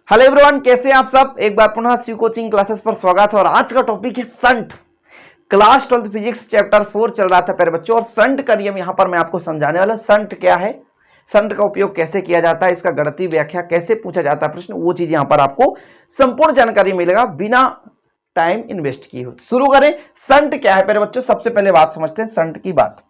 Hello everyone, कैसे हैं आप सब। एक बार पुनः शिव कोचिंग क्लासेस पर स्वागत है। और आज का टॉपिक है संट। क्लास 12 फिजिक्स चैप्टर 4 चल रहा था प्यारे बच्चों, और संट का नियम यहां पर मैं आपको समझाने वाला हूं। संट क्या है, संट का उपयोग कैसे किया जाता है, इसका गणितीय व्याख्या कैसे पूछा जाता है प्रश्न, वो चीज यहां पर आपको संपूर्ण जानकारी मिलेगा बिना टाइम इन्वेस्ट किए। शुरू करें। संट क्या है प्यारे बच्चों, सबसे पहले बात समझते हैं संट की बात।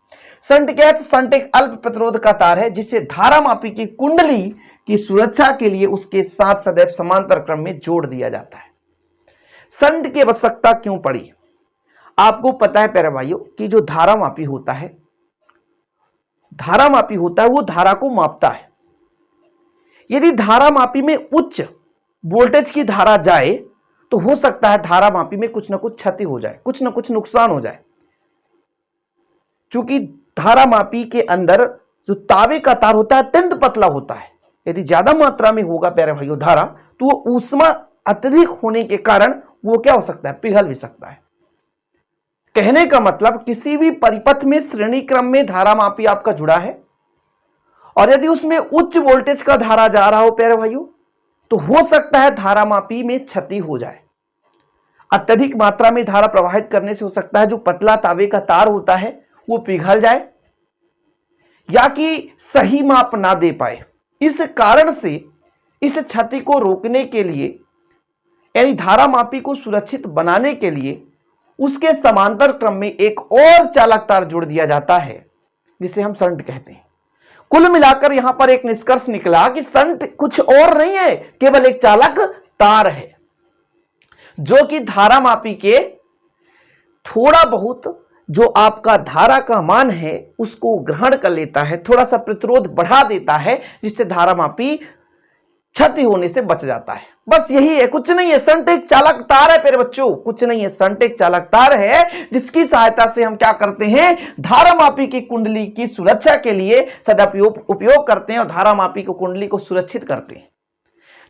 संट क्या है, तो संट एक अल्प प्रतिरोध का तार है जिसे धारामापी की कुंडली की सुरक्षा के लिए उसके साथ सदैव समांतर क्रम में जोड़ दिया जाता है। संट की आवश्यकता क्यों पड़ी? आपको पता है प्यारे भाइयों कि जो धारामापी होता है, वो धारा को मापता है। यदि धारामापी में उच्च वोल्टेज की धारा जाए तो हो सकता है धारामापी में कुछ ना कुछ क्षति हो जाए, कुछ ना कुछ नुकसान हो जाए। चूंकि धारामापी के अंदर जो तावे का तार होता है अत्यंत पतला होता है। यदि ज्यादा मात्रा में होगा प्यारे भाइयों धारा, तो वो ऊष्मा अत्यधिक होने के कारण वो क्या हो सकता है, पिघल भी सकता है। कहने का मतलब किसी भी परिपथ में श्रेणी क्रम में धारामापी आपका जुड़ा है, और यदि उसमें उच्च वोल्टेज का धारा जा रहा हो प्यारे भाइयों, तो हो सकता है धारामापी में क्षति हो जाए। अत्यधिक मात्रा में धारा प्रवाहित करने से हो सकता है जो पतला तावे का तार होता है वो पिघल जाए या कि सही माप ना दे पाए। इस कारण से इस क्षति को रोकने के लिए, यानी धारामापी को सुरक्षित बनाने के लिए, उसके समांतर क्रम में एक और चालक तार जोड़ दिया जाता है जिसे हम संट कहते हैं। कुल मिलाकर यहां पर एक निष्कर्ष निकला कि संट कुछ और नहीं है, केवल एक चालक तार है जो कि धारामापी के थोड़ा बहुत जो आपका धारा का मान है उसको ग्रहण कर लेता है, थोड़ा सा प्रतिरोध बढ़ा देता है, जिससे धारामापी क्षति होने से बच जाता है। बस यही है, कुछ नहीं है। संट एक चालक तार है प्यारे बच्चों, कुछ नहीं है। संट एक चालक तार है जिसकी सहायता से हम क्या करते हैं, धारामापी की कुंडली की सुरक्षा के लिए सदा उपयोग करते हैं और धारामापी को कुंडली को सुरक्षित करते हैं।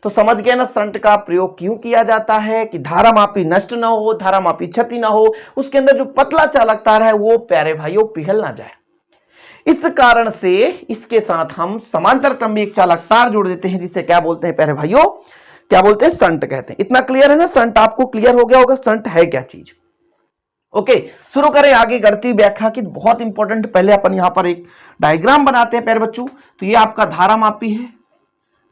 तो समझ गए ना संट का प्रयोग क्यों किया जाता है, कि धारामापी नष्ट ना हो, धारामापी क्षति ना हो, उसके अंदर जो पतला चालक तार है वो प्यारे भाइयों पिघल ना जाए। इस कारण से इसके साथ हम समांतर क्रम में एक चालक तार जोड़ देते हैं जिसे क्या बोलते हैं प्यारे भाइयों, क्या बोलते हैं, संट कहते हैं। इतना क्लियर है ना, संट आपको क्लियर हो गया होगा संट है क्या चीज। ओके, शुरू करें आगे गणितीय व्याख्या की। बहुत इंपॉर्टेंट, पहले अपन यहां पर एक डायग्राम बनाते हैं प्यारे बच्चों। तो ये आपका धारामापी है,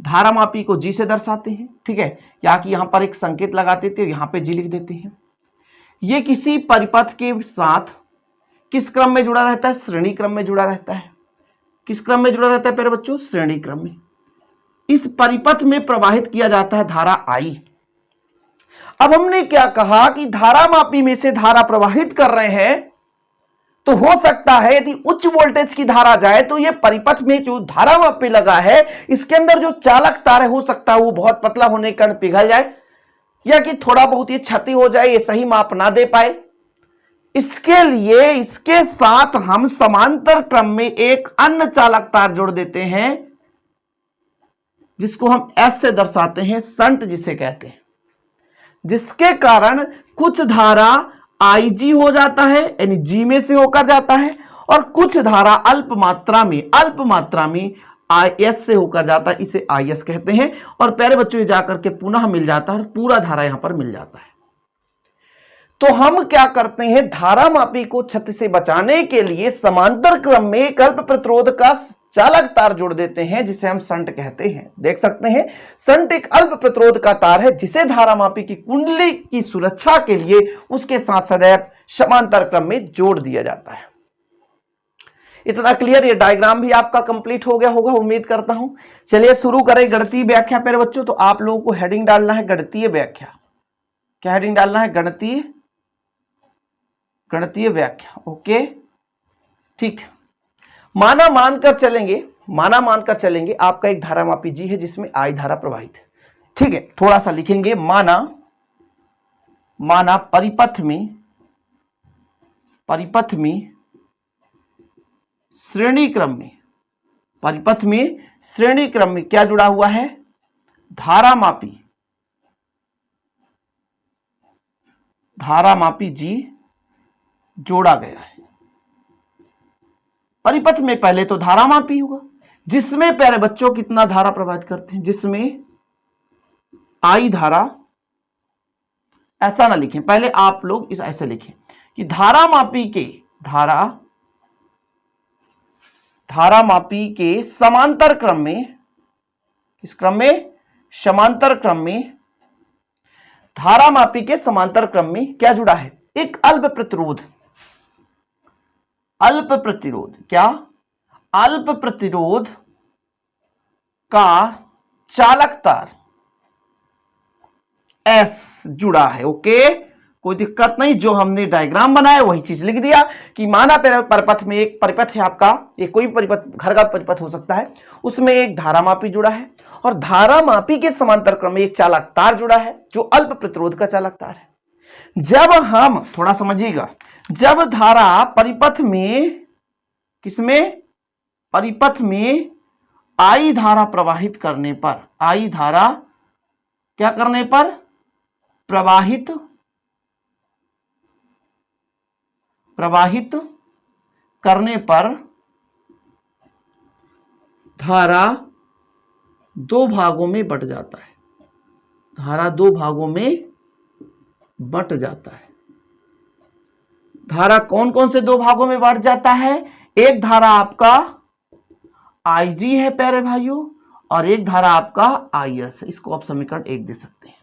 धारामापी को जी से दर्शाते हैं, ठीक है, या कि यहां पर एक संकेत लगा देते हैं, यहां पे जी लिख देते हैं। ये किसी परिपथ के साथ किस क्रम में जुड़ा रहता है, श्रेणी क्रम में जुड़ा रहता है। किस क्रम में जुड़ा रहता है प्यारे बच्चों, श्रेणी क्रम में। इस परिपथ में प्रवाहित किया जाता है धारा आई। अब हमने क्या कहा कि धारामापी में से धारा प्रवाहित कर रहे हैं, तो हो सकता है यदि उच्च वोल्टेज की धारा जाए तो ये परिपथ में जो धारामापी लगा है इसके अंदर जो चालक तार है, हो सकता है वो बहुत पतला होने के कारण पिघल जाए, या कि थोड़ा बहुत ये क्षति हो जाए, ये सही माप ना दे पाए। इसके लिए इसके साथ हम समांतर क्रम में एक अन्य चालक तार जोड़ देते हैं जिसको हम एस से दर्शाते हैं, संट जिसे कहते हैं, जिसके कारण कुछ धारा IG हो जाता है, यानी जी में से होकर जाता है, और कुछ धारा अल्प मात्रा में IS से होकर जाता है, इसे IS कहते हैं। और प्यारे बच्चों ये जाकर के पुनः मिल जाता है और पूरा धारा यहां पर मिल जाता है। तो हम क्या करते हैं, धारामापी को क्षति से बचाने के लिए समांतर क्रम में एक अल्प प्रतिरोध का चालक तार जोड़ देते हैं जिसे हम संट कहते हैं। देख सकते हैं, संट एक अल्प प्रतिरोध का तार है जिसे धारामापी की कुंडली की सुरक्षा के लिए उसके साथ सदैव समांतर क्रम में जोड़ दिया जाता है। इतना क्लियर, ये डायग्राम भी आपका कंप्लीट हो गया होगा उम्मीद करता हूं। चलिए शुरू करें गणितीय व्याख्या प्यारे बच्चों। तो आप लोगों को हेडिंग डालना है गणितीय व्याख्या। क्या हेडिंग डालना है, गणितीय व्याख्या। ओके, ठीक। माना मानकर चलेंगे आपका एक धारामापी जी है जिसमें आई धारा प्रवाहित है, ठीक है। थोड़ा सा लिखेंगे, माना परिपथ में श्रेणी क्रम में क्या जुड़ा हुआ है, धारामापी जी जोड़ा गया है। परिपथ में पहले तो धारामापी होगा जिसमें प्यारे बच्चों कितना धारा प्रवाहित करते हैं, जिसमें आई धारा, ऐसा ना लिखें, पहले आप लोग इस ऐसे लिखें कि धारा मापी के समांतर क्रम में, किस क्रम में? समांतर क्रम में, धारा मापी के समांतर क्रम में क्या जुड़ा है? एक अल्प प्रतिरोध। क्या? अल्प प्रतिरोध का चालक तार S जुड़ा है। ओके, कोई दिक्कत नहीं, जो हमने डायग्राम बनाया वही चीज लिख दिया कि माना परिपथ में एक परिपथ है आपका, ये कोई परिपथ, घर का परिपथ हो सकता है, उसमें एक धारामापी जुड़ा है और धारामापी के समांतर क्रम में एक चालक तार जुड़ा है जो अल्प प्रतिरोध का चालक तार है। जब हम, थोड़ा समझिएगा, जब धारा परिपथ में, किसमें? परिपथ में आई धारा प्रवाहित करने पर, आई धारा क्या करने पर? प्रवाहित करने पर धारा दो भागों में बट जाता है। धारा दो भागों में बट जाता है। धारा कौन कौन से दो भागों में बट जाता है? एक धारा आपका IG है प्यारे भाइयों, और एक धारा आपका IS है। इसको आप समीकरण 1 दे सकते हैं,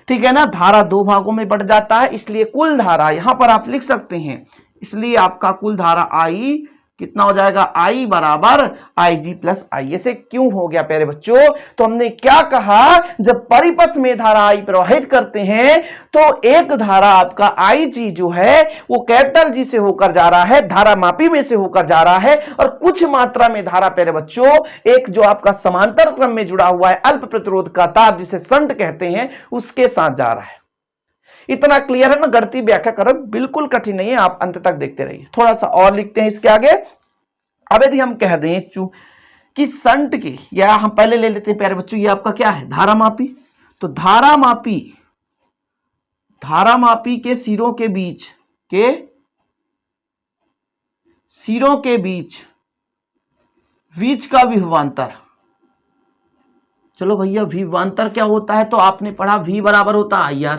ठीक है ना। धारा दो भागों में बट जाता है, इसलिए कुल धारा यहां पर आप लिख सकते हैं, इसलिए आपका कुल धारा I कितना हो जाएगा? I बराबर IG प्लस IS। क्यों हो गया प्यारे बच्चों? तो हमने क्या कहा, जब परिपथ में धारा I प्रवाहित करते हैं तो एक धारा आपका IG जो है वो कैपिटल G से होकर जा रहा है, धारा मापी में से होकर जा रहा है, और कुछ मात्रा में धारा प्यारे बच्चों एक जो आपका समांतर क्रम में जुड़ा हुआ है अल्प प्रतिरोध का तार, जिसे शंट कहते हैं, उसके साथ जा रहा है। इतना क्लियर है ना? गणितीय व्याख्या करना बिल्कुल कठिन नहीं है, आप अंत तक देखते रहिए। थोड़ा सा और लिखते हैं इसके आगे। अब यदि हम कह दें कि शंट के, या हम पहले ले लेते हैं प्यारे बच्चों, ये आपका क्या है? धारामापी। तो धारामापी के सिरों के बीच का विभवांतर। चलो भैया, विभवांतर क्या होता है? तो आपने पढ़ा V बराबर होता है IR।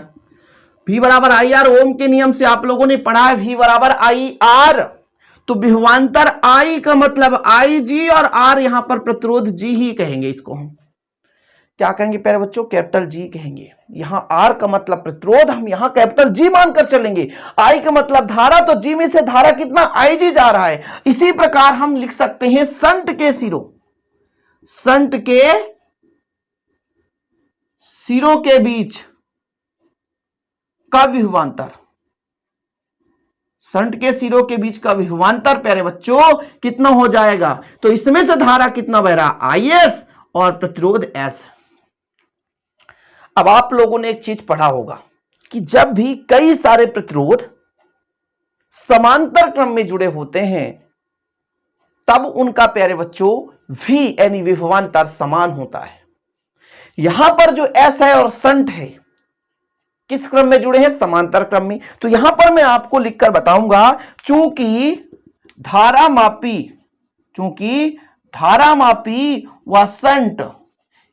V बराबर IR, ओम के नियम से आप लोगों ने पढ़ा है V बराबर IR। तो विभवांतर I का मतलब IG और R यहां पर प्रतिरोध G ही कहेंगे। इसको हम क्या कहेंगे प्यारे बच्चों? कैपिटल G कहेंगे। यहां R का मतलब प्रतिरोध, हम यहां कैपिटल G मानकर चलेंगे। I का मतलब धारा, तो G में से धारा कितना? IG जा रहा है। इसी प्रकार हम लिख सकते हैं शंट के सिरों के बीच का विभवांतर। शंट के सिरों के बीच का विभवांतर प्यारे बच्चों कितना हो जाएगा? तो इसमें से धारा कितना बह रहा? IS और प्रतिरोध S। अब आप लोगों ने एक चीज पढ़ा होगा कि जब भी कई सारे प्रतिरोध समांतर क्रम में जुड़े होते हैं तब उनका प्यारे बच्चों V यानी विभवांतर समान होता है। यहां पर जो S है और शंट है किस क्रम में जुड़े हैं? समांतर क्रम में। तो यहां पर मैं आपको लिखकर बताऊंगा, चूंकि धारामापी व शंट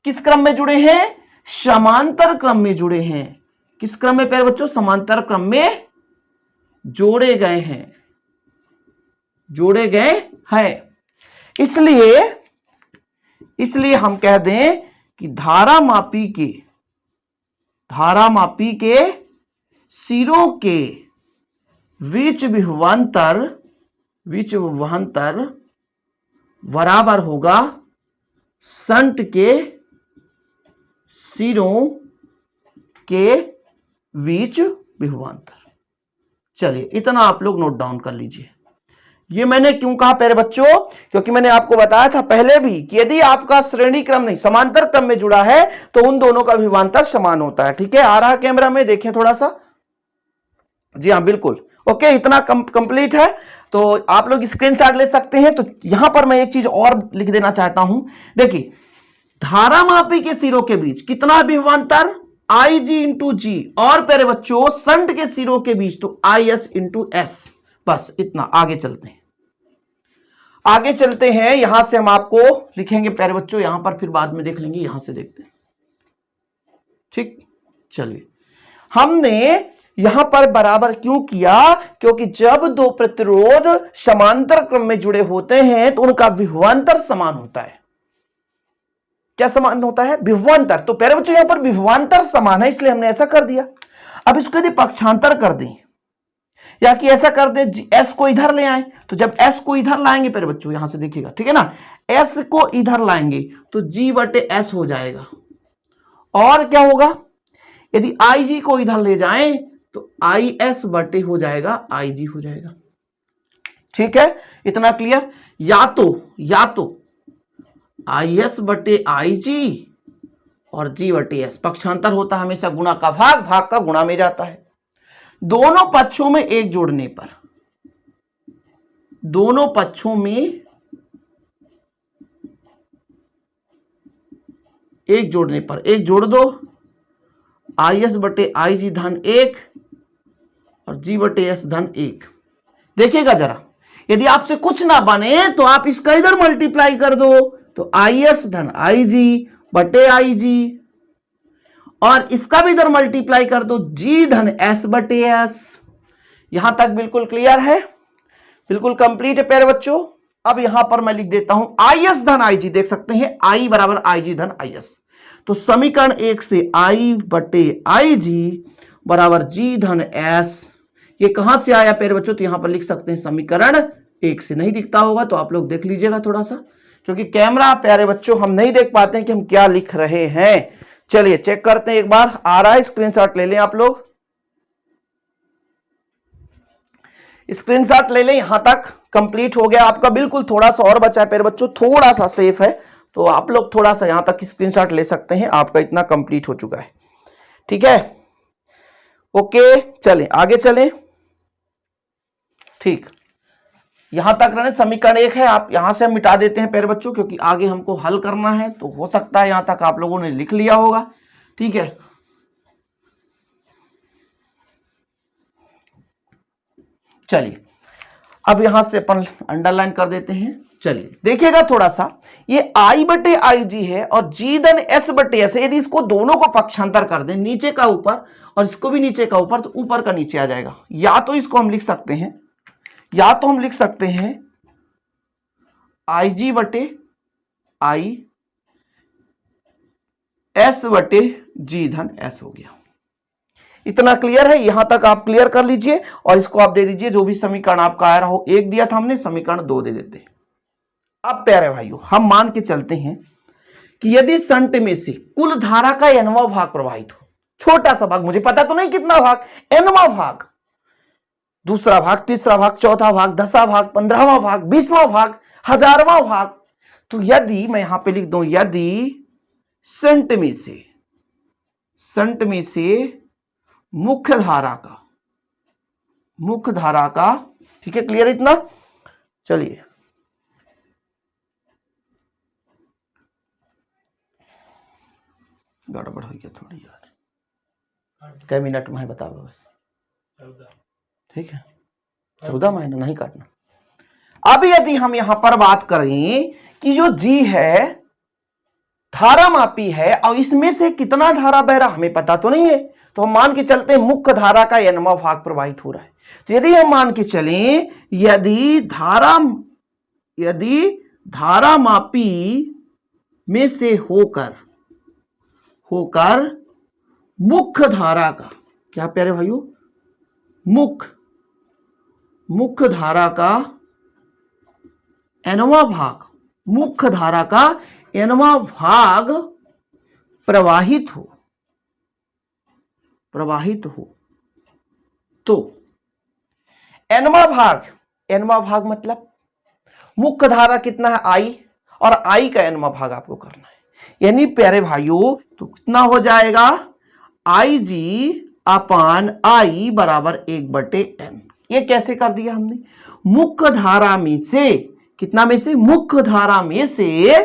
किस क्रम में जुड़े हैं? समांतर क्रम में जुड़े हैं। किस क्रम में प्यारे बच्चों? समांतर क्रम में जोड़े गए हैं। इसलिए हम कह दें कि धारामापी के सिरों के बीच विभवांतर बराबर होगा शंट के सिरों के बीच विभवांतर। चलिए, इतना आप लोग नोट डाउन कर लीजिए। ये मैंने क्यों कहा प्यारे बच्चों? क्योंकि मैंने आपको बताया था पहले भी कि यदि आपका श्रेणी क्रम नहीं समांतर क्रम में जुड़ा है तो उन दोनों का विभवांतर समान होता है। ठीक है, आ रहा कैमरा में, देखें थोड़ा सा। जी हाँ, बिल्कुल ओके, इतना कंप्लीट है। तो आप लोग स्क्रीनशॉट ले सकते हैं। तो यहां पर मैं एक चीज और लिख देना चाहता हूं। देखिए, धारामापी के सिरों के बीच कितना विभवांतर? IG इंटू G, और प्यारे बच्चों शंट के सिरों के बीच तो IS इंटू S। बस इतना। आगे चलते हैं। यहां से हम आपको लिखेंगे प्यारे बच्चों, यहां पर फिर बाद में देख लेंगे। यहां से देखते हैं। ठीक, चलिए हमने यहां पर बराबर क्यों किया, क्योंकि जब दो प्रतिरोध समांतर क्रम में जुड़े होते हैं तो उनका विभवांतर समान होता है। क्या समान होता है? विभवांतर। तो प्यारे बच्चों यहां पर विभवांतर समान है इसलिए हमने ऐसा कर दिया। अब इसको यदि पक्षांतर कर दें या कि ऐसा कर दे एस को इधर ले आए, तो जब एस को इधर लाएंगे प्यारे बच्चों यहां से देखिएगा, ठीक है ना, एस को इधर लाएंगे तो जी बटे एस हो जाएगा। और क्या होगा, यदि आई जी को इधर ले जाएं तो आई एस बटे हो जाएगा आई जी हो जाएगा। ठीक है, इतना क्लियर। या तो आई एस बटे आई जी और जी बटे एस, पक्षांतर होता है हमेशा गुणा का भाग, भाग का गुणा में जाता है। दोनों पक्षों में एक जोड़ने पर, दोनों पक्षों में एक जोड़ने पर एक जोड़ दो, आई एस बटे आई जी धन 1 और जी बटे एस धन 1। देखिएगा जरा, यदि आपसे कुछ ना बने तो आप इसका इधर मल्टीप्लाई कर दो, तो आई एस धन आई जी बटे आई जी, और इसका भी इधर मल्टीप्लाई कर दो, जी धन एस बटे एस। यहां तक बिल्कुल क्लियर है, बिल्कुल कंप्लीट है प्यारे बच्चों। अब यहां पर मैं लिख देता हूं आई एस धन आई जी, देख सकते हैं आई बराबर आई जी धन आई एस। तो समीकरण 1 से आई बटे आई जी बराबर जी धन एस, ये कहां से आया प्यारे बच्चों, तो यहां पर लिख सकते हैं समीकरण 1 से। नहीं दिखता होगा तो आप लोग देख लीजिएगा थोड़ा सा, क्योंकि कैमरा प्यारे बच्चों हम नहीं देख पाते हैं कि हम क्या लिख रहे हैं। चलिए चेक करते हैं एक बार, आ रहा है, स्क्रीनशॉट ले लें आप लोग, स्क्रीनशॉट ले लें। यहां तक कंप्लीट हो गया आपका, बिल्कुल थोड़ा सा और बचा है प्यारे बच्चों, थोड़ा सा सेफ है, तो आप लोग थोड़ा सा यहां तक स्क्रीनशॉट ले सकते हैं, आपका इतना कंप्लीट हो चुका है। ठीक है, ओके, चलें आगे चलें। ठीक, यहां तक रहने, समीकरण 1 है, आप यहां से हम मिटा देते हैं प्यारे बच्चों, क्योंकि आगे हमको हल करना है, तो हो सकता है यहां तक आप लोगों ने लिख लिया होगा। ठीक है, चलिए अब यहां से अपन अंडरलाइन कर देते हैं। चलिए देखिएगा थोड़ा सा, ये आई बटे आई जी है और जी धन एस बटे एस, यदि इसको दोनों को पक्षांतर कर दें, नीचे का ऊपर और इसको भी नीचे का ऊपर, तो ऊपर का नीचे आ जाएगा। या तो इसको हम लिख सकते हैं, या तो हम लिख सकते हैं आई जी बटे आई एस बटे जी धन एस हो गया। इतना क्लियर है, यहां तक आप क्लियर कर लीजिए और इसको आप दे दीजिए जो भी समीकरण आपका आ रहा हो। 1 दिया था हमने, समीकरण 2 दे देते हैं। अब प्यारे भाइयों हम मान के चलते हैं कि यदि संट में से कुल धारा का nवां भाग प्रवाहित हो, छोटा सा भाग, मुझे पता तो नहीं कितना भाग, nवां भाग, दूसरा भाग, तीसरा भाग, चौथा भाग, 10वां भाग, 15वां भाग, 20वां भाग, 1000वां भाग, तो यदि मैं यहां पे लिख दूं, यदि संट में से मुख्य धारा का, ठीक है क्लियर इतना। चलिए गड़बड़ हो गया थोड़ी यार, क्या मिनट में है बताओ बस, ठीक है 14 महीना नहीं काटना। अब यदि हम यहां पर बात करें कि जो जी है धारा मापी है और इसमें से कितना धारा बह रहा हमें पता तो नहीं है, तो हम मान के चलते हैं मुख्य धारा का nवां भाग प्रवाहित हो रहा है। तो यदि हम मान के चलें, यदि धारा मापी में से होकर मुख्य धारा का, क्या प्यारे भाइयों, मुख्य धारा का nवां भाग, मुख्य धारा का nवां भाग प्रवाहित हो, तो nवां भाग मतलब मुख्य धारा कितना है आई, और आई का nवां भाग आपको करना है। यानी प्यारे भाइयों तो कितना हो जाएगा, आई जी अपान आई बराबर 1/n। ये कैसे कर दिया हमने, मुख्य धारा में से, कितना में से, मुख्य धारा में से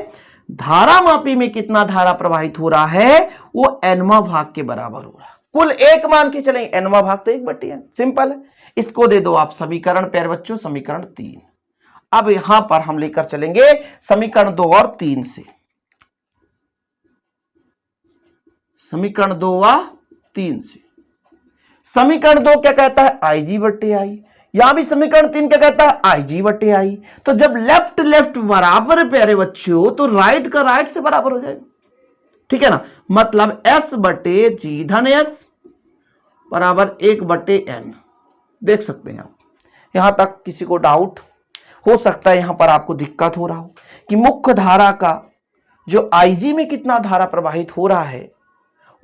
धारा मापी में कितना धारा प्रवाहित हो रहा है वो nवां भाग के बराबर हो रहा है। कुल एक मान के चलें, nवां भाग तो 1/n, सिंपल है। इसको दे दो आप समीकरण प्यारे बच्चों, समीकरण 3। अब यहां पर हम लेकर चलेंगे समीकरण 2 और 3 से, समीकरण 2 व 3 से। समीकरण 2 क्या कहता है, आई जी बट्टे आई। यहां भी समीकरण 3 क्या कहता है, आई जी बट्टे आई। तो जब लेफ्ट लेफ्ट बराबर है प्यारे बच्चों, तो राइट का राइट से बराबर हो जाएगा, ठीक है ना। मतलब एस बटे जी धन एस बराबर 1 बटे एन। देख सकते हैं आप, यहां तक किसी को डाउट हो सकता है, यहां पर आपको दिक्कत हो रहा हो कि मुख्य धारा का जो आईजी में कितना धारा प्रवाहित हो रहा है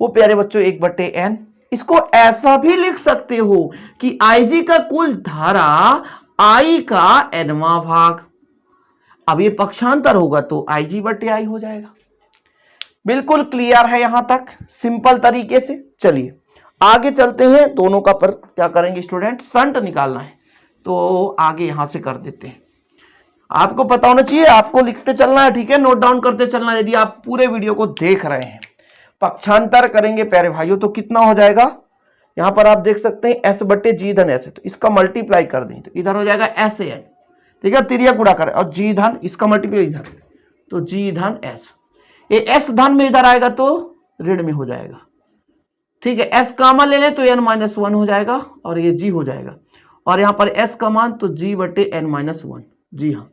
वो प्यारे बच्चों 1 बटे एन। इसको ऐसा भी लिख सकते हो कि आईजी का कुल धारा आई का एनवा भाग। अब ये पक्षांतर होगा तो आईजी बटे आई हो जाएगा। बिल्कुल क्लियर है यहां तक, सिंपल तरीके से। चलिए आगे चलते हैं। दोनों का पर क्या करेंगे स्टूडेंट, संट निकालना है, तो आगे यहां से कर देते हैं। आपको पता होना चाहिए, आपको लिखते चलना है, ठीक है, नोट डाउन करते चलना है। यदि आप पूरे वीडियो को देख रहे हैं, पक्षांतर करेंगे प्यारे भाइयों तो कितना हो जाएगा, यहां पर आप देख सकते हैं एस बटे जी धन एस है, तो इसका मल्टीप्लाई कर दें तो इधर हो जाएगा एस एन, ठीक है, तिर्यक गुणा करें, और जी धन इसका मल्टीप्लाई इधर, तो जी धन एस। ये एस धन में इधर आएगा तो ऋण में हो जाएगा, ठीक है। एस कामा ले लें तो एन माइनस 1 हो जाएगा और ये जी हो जाएगा, और यहां पर एस का मान तो जी बटे एन माइनस 1। जी हाँ,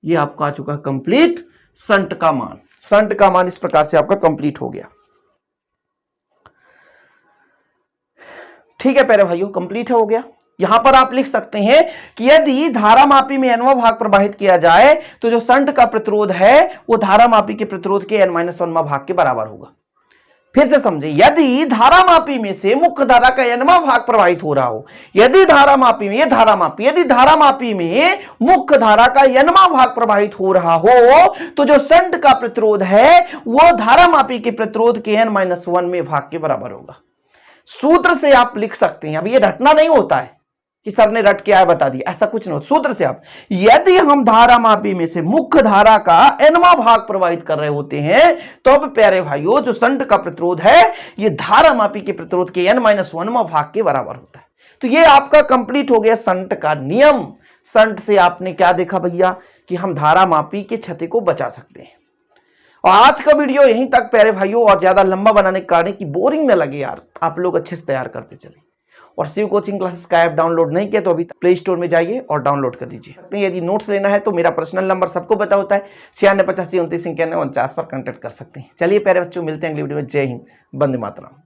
ये आपका आ चुका है कंप्लीट संट का मान। संट का मान इस प्रकार से आपका कंप्लीट हो गया, ठीक है प्यारे भाइयों, कंप्लीट हो गया। यहां पर आप लिख सकते हैं कि यदि धारामापी में एनवा भाग प्रवाहित किया जाए तो जो संट का प्रतिरोध है वो धारामापी के प्रतिरोध के n माइनस 1वां भाग के बराबर होगा। फिर से समझे, यदि धारामापी में से मुख्य धारा का nवां भाग प्रवाहित हो रहा हो, यदि धारामापी में, ये धारामापी, यदि धारामापी में मुख्य धारा का nवां भाग प्रवाहित हो रहा हो तो जो संट का प्रतिरोध है वो धारामापी के प्रतिरोध के n माइनस 1वें भाग के बराबर होगा। सूत्र से आप लिख सकते हैं, अब ये रटना नहीं होता है कि सर ने रट के आया बता दिया, ऐसा कुछ नहीं होता। सूत्र से आप, यदि हम धारामापी में से मुख्य धारा का nवां भाग प्रवाहित कर रहे होते हैं तो अब प्यारे भाइयों जो संट का प्रतिरोध है ये धारामापी के प्रतिरोध के n माइनस 1वां भाग के बराबर होता है। तो ये आपका कंप्लीट हो गया संट का नियम। संट से आपने क्या देखा भैया कि हम धारामापी के क्षति को बचा सकते हैं। और आज का वीडियो यहीं तक प्यारे भाइयों, और ज्यादा लंबा बनाने के कारण कि बोरिंग न लगे यार, आप लोग अच्छे से तैयार करते चले। और शिव कोचिंग क्लासेस का ऐप डाउनलोड नहीं किया तो अभी प्ले स्टोर में जाइए और डाउनलोड कर दीजिए। यदि नोट्स लेना है तो मेरा पर्सनल नंबर सबको पता होता है, 96 85 29 91 49 पर कांटेक्ट कर सकते हैं। चलिए प्यारे बच्चों, मिलते हैं अगली वीडियो में। जय हिंद, वंदे मातरम।